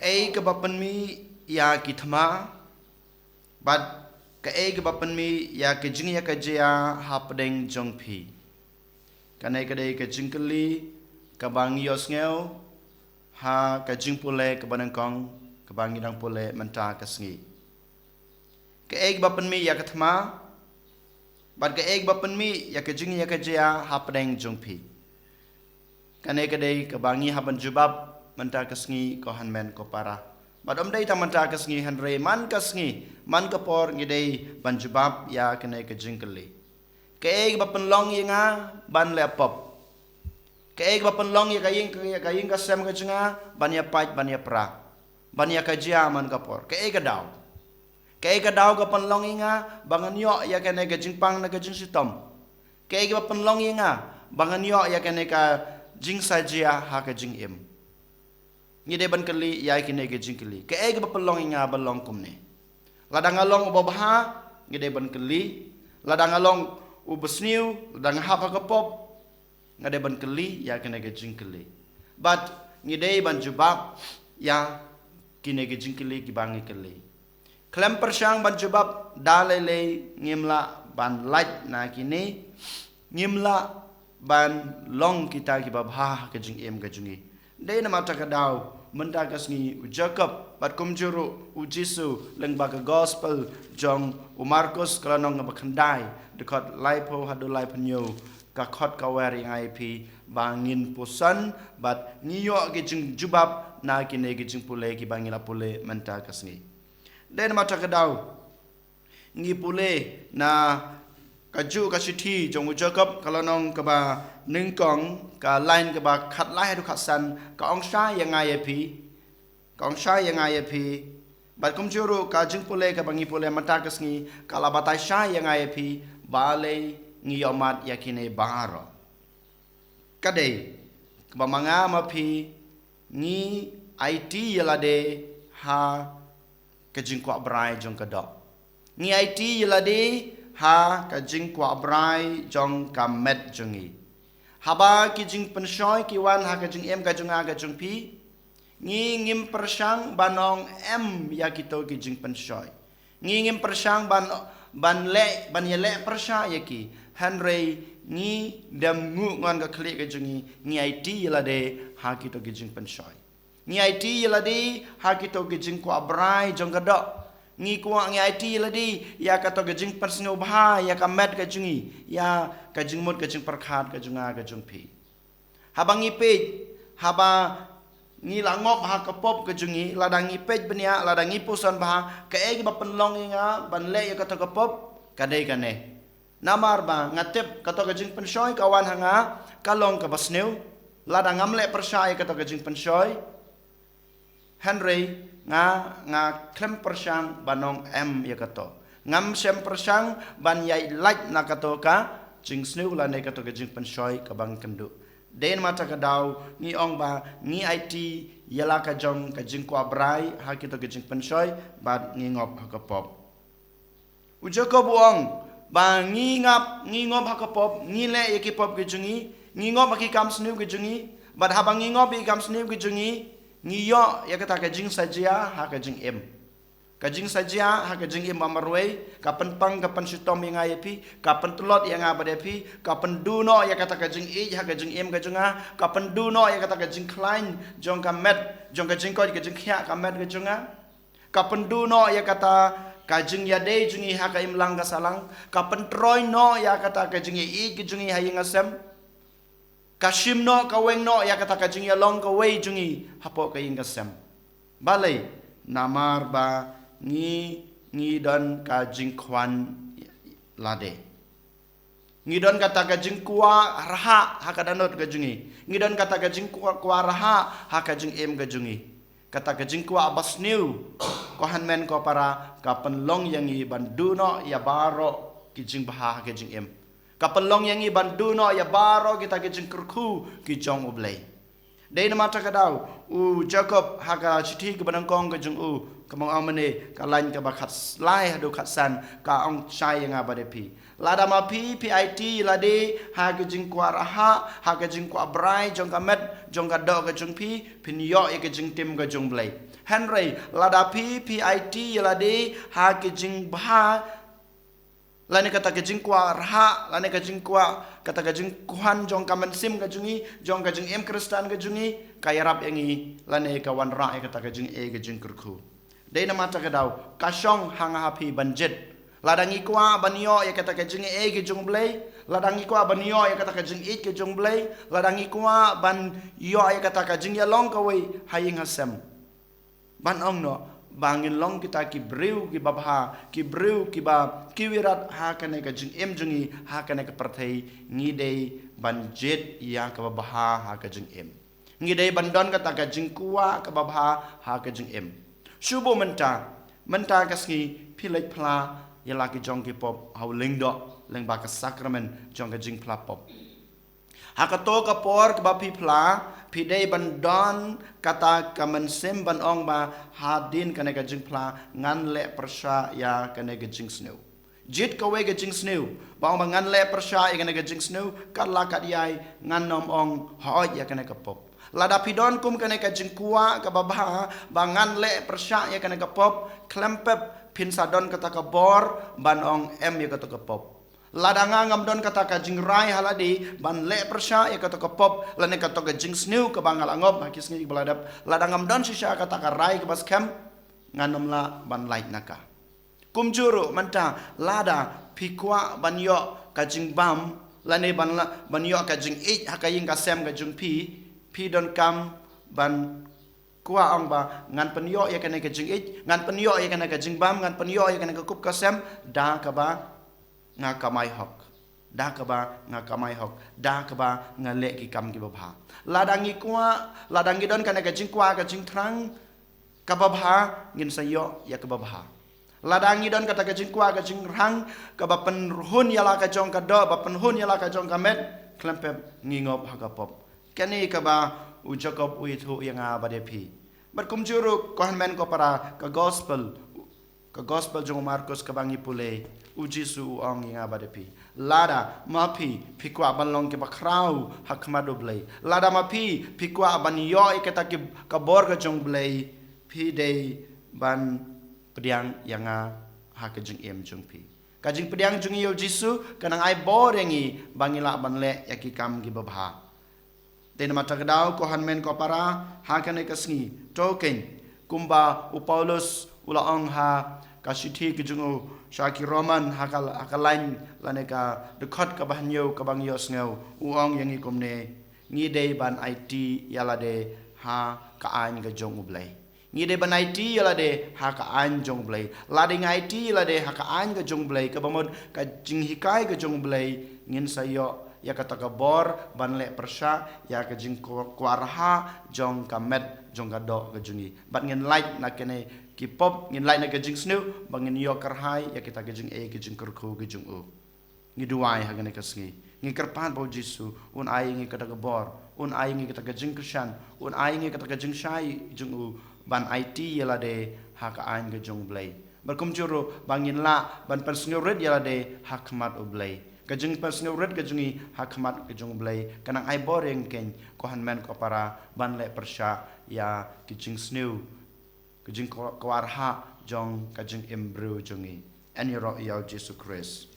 ke bapan mi ya kitma bat ke bapan mi ya ke jing ya ke jia hapdeng jongpi kanai kadai ke jingkeli ke bang yos ngeu ha ke jing pule ke banangkong ke bang idang pule menta ke sngi ke bapan mi ya kitma bat ke bapan mi ya ke jing ya ke jia hapdeng jongpi kanai kadai ke bangi haban jubab menta kesngi ko hanmen ko para badom dai ta menta kesngi hanre man kesngi man kapor ngidei ban jubab ya kene ke jingkeli ke bapen long yinga ban lepop ke bapen long ya kaying ka sem ka jinga ban ya pait ban ya pra ban ya kajia man kapor ke daw ka pan long yinga bangan yo ya kene ke jingpang na ke jing sitom ke bapen long yinga bangan yo ya kene ka jing sajia ha ka jing im ngide ban kali ya kine ke jingkeli ke bapelong inga balong kumne ladang along ubabha ngide ban kali ladang along ubesniu ladang hapa ke pop ngade ban kali ya kine ke jingkeli but ngide ban jubab ya kine ke jingkeli ki bangi kali klem persang ban jubab dalele ngimla ban light na kini ngimla ban long kita ki babha ke jing em ke jingi dai na mata ka daw menta kasngi u Jacob bat kumjuru u Jisu leng ba gospel jong u Markus kranong ba khandai dekat laipo hadu lai penyo ka khot ka wari IP bangin pusan bat ngiyo ge jing jubab na kine ge jing pule ki bangila pule menta kasngi dai na mata ka daw ngi pule na kaju kasiti jong u Jacob kranong ka ba ningkong ka line ka ba khat lai du khat san ka ong sha yang ai pi bat kum juru ka jing pule ka bangi pule mata kasngi kala batai sha yang ai pi bale ngi yomat yakine baro kade ka manga ma pi ngi IT yalade ha ka jing kwa brai jong ka do ngi IT yalade ha ka jing kwa brai jong ka met jongi haba ki jing pensoi ki wan ha ka jing em ka junga ka jung pi ngi ngim persang banong em ya kito ki jing pensoi ngi ngim persang ban yele persa ya ki hanrei ngi dam ngu ngon ka klik ka jungi ngi IT yelade ha kito ki jing pensoi ngi IT yelade ha kito ki jing kwa brai jong ka do ngi kuang ngi IT ladi ya ka to ka jing persngo bha ya ka met ka jungi ya ka jing mut ka jing perkhat ka junga ka jung pi habang ngi pe haba ngi langop ha ka pop ka jungi ladang ngi pe benia ladang ngi pusan bha ka ba penlong nga ban le ya ka to ka pop ka dei ka ne namar ba ngatep ka to ka jing pensoi kawan hanga kalong ka basneu ladang ngam le persai ka to ka jing pensoi Henry nga klem persang banong em ya kato ngam sem persang ban yai like na kato ka jing sneu la ne kato ka jing pensoi ka bang kendu den mata ka daw ni ong ba ni IT yala ka jong ka jing kwa brai ha kito ka jing pensoi ba ngi ngop ha ka pop ujo ko buong ba ngi ngop ha ka pop ngi le ya ki pop ka jungi ngi ngop ha ki kam sneu ka jungi ba ha bang ngi ngop bi kam sneu ka jungi ngiyo ya kata ka jing sajia ha ka jing em ka jing sajia ha ka jing em amarwei ka penpang ka pensitom yang ayepi ka pentulot yang abadepi ka penduno ya kata ka jing ha ka jing em ka junga ka penduno ya kata ka jing klein jong ka met jong ka jing ko ka jing khia ka met ka junga ka penduno ya kata ka jing ya dei jungi ha ka im lang ka salang ka pentroi no ya kata ka jing i ka jungi ha yang asem Kashim no kaweng no ya kata kajing ya long kawei jungi hapo ka ing kasem balai namar ba ngi don kajing kwan lade ngi don kata kajing kwa raha hakadanot ka jungi ngi don kata kajing kwa raha hakajing em ka jungi kata kajing kwa abasniu ko hanmen ko para ka penlong yang i bandu no ya baro kijing baha kajing em kapelong yang i bandu no ya baro kita ke jengkerku ki jong ublei dei na mata ka daw u Jacob ha ka chithi ke banangkong ke jung u kamong amane kalain ka bakat lai hadu khatsan ka ong chai yang abade pi lada ma pi PIT lade ha ke jing kwa raha ha ke jing kwa brai jong ka met jong ka do ka jong pi pin yo ye ke jing tim ka jong blai Henry lada pi PIT lade ha ke jing bha lane kata ke jing kwa raha lane ka jing kwa kata ka jing kuhan jong ka sim ka jungi jong ka jing em kristan ka jungi kaya rap yangi lane ka wan ra kata ka jing e ka jing kurku dei na mata ka daw kasyong hang happy banjet ladangi kwa banyo ya kata ka jing e ka jong blai ladangi kwa banyo ya kata ka jing it ka jong blai ladangi kwa ban yo ya kata ka jing ya long ka wei haying hasem ban ong no bangin long kita ki breu ki babha ki breu ki ba ki wirat ha kane ka jing em jungi ha kane ka parthai ngi dei ban jet ya ka babha ha ka jing em ngi dei ban don kata ka jing kuwa ka babha ha ka jing em shubo menta ka ski pilai pla ya la ki jong ki pop hau ling do leng ba ka sakramen jong ka jing pla pop ha ka to ka por ka ba pi pla pidei bandon kata kamen sem ban ong ba hadin kane ka jing pla ngan le persha ya kane ka jing snew jit ka we ka jing snew ba ong ba ngan le persha ya kane ka jing snew kat la kat yai ngan nom ong hoy ya kane ka pop lada pidon kum kane ka jing kuwa ka babha ba ngan le persha ya kane ka pop klempep pin sadon kata ka bor ban ong em ya kata ka pop ladanga ngam don kata ka jing rai haladi ban le persha ya kata ka pop lane kata ka jing snew ka bangal angop hakis ngi baladap ladangam don sisha kata ka rai ka bas kem nganom la ban light naka kumjuru manta lada pikwa ban yo ka jing bam lane ban yo ka jing it hakaying ka sem ka jing pi don kam ban kuwa ong ba ngan penyo ya kana ka jing it ngan penyo ya kana ka jing bam ngan penyo ya kana ka kup ka sem da ka ba nga kamai hok da ka ba nga kamai hok da ka ba nga le ki kam ki babha ladangi kwa ladangi don kana ka jing kwa ka jing thrang ka babha ngin sayo ya ka babha ladangi don kata ka jing kwa ka jing rang ka ba pen hun ya la ka jong ka do ba pen hun ya la ka jong ka met klempep ngingop ha ka pop kani ka ba u jacob u itu yang abade pi bar kum juru ko han men ko para ka gospel jong Markus ka bangi pule ujisu ong yang abade pi lada mapi pikwa balong ke bakrau hakmado blai lada mapi pikwa ban yo ikata ke kabor ka jong blai pi dei ban pediang yang ha ka jing em jong pi ka jing pediang jong yo jisu kanang ai borengi bangila ban le yaki kam gi babha den mata kedau ko han men ko para ha kan ka sngi token kumba u Paulus ula ong ha kasithi ki jungu Shaki Roman hakalain laneka dekot ka bahnyo ka bangyo sngew uong yang ikomne ngi dei ban IT yalade ha ka an ga jong ublai ngi dei ban IT yalade ha ka an jong blai lading IT yalade ha ka an ga jong blai ka bamod ka jing hikai ga jong blai ngin sayo ya kata ka bor ban le persha ya ka jing kwarha jong ka met jong ka do ga jungi bat ngin light na kene ki pop ngin lain na gajing snew bangin yo karhai ya kita gajing gajing kurku gajing u ngi duai hagane kasngi ngi karpan bo jisu un ai ngi kata gabor un ai ngi kita gajing krishan un ai ngi kita gajing shai jung u ban IT yala de hak ain gajung blai berkum juru bangin la ban persngurit yala de hakmat u blai gajing persngurit gajungi hakmat gajung blai kanang ai boreng ken ko han men ko para ban le persha ya gajing snew kajing kawarha jong kajing embru jongi and your Jesu Christ.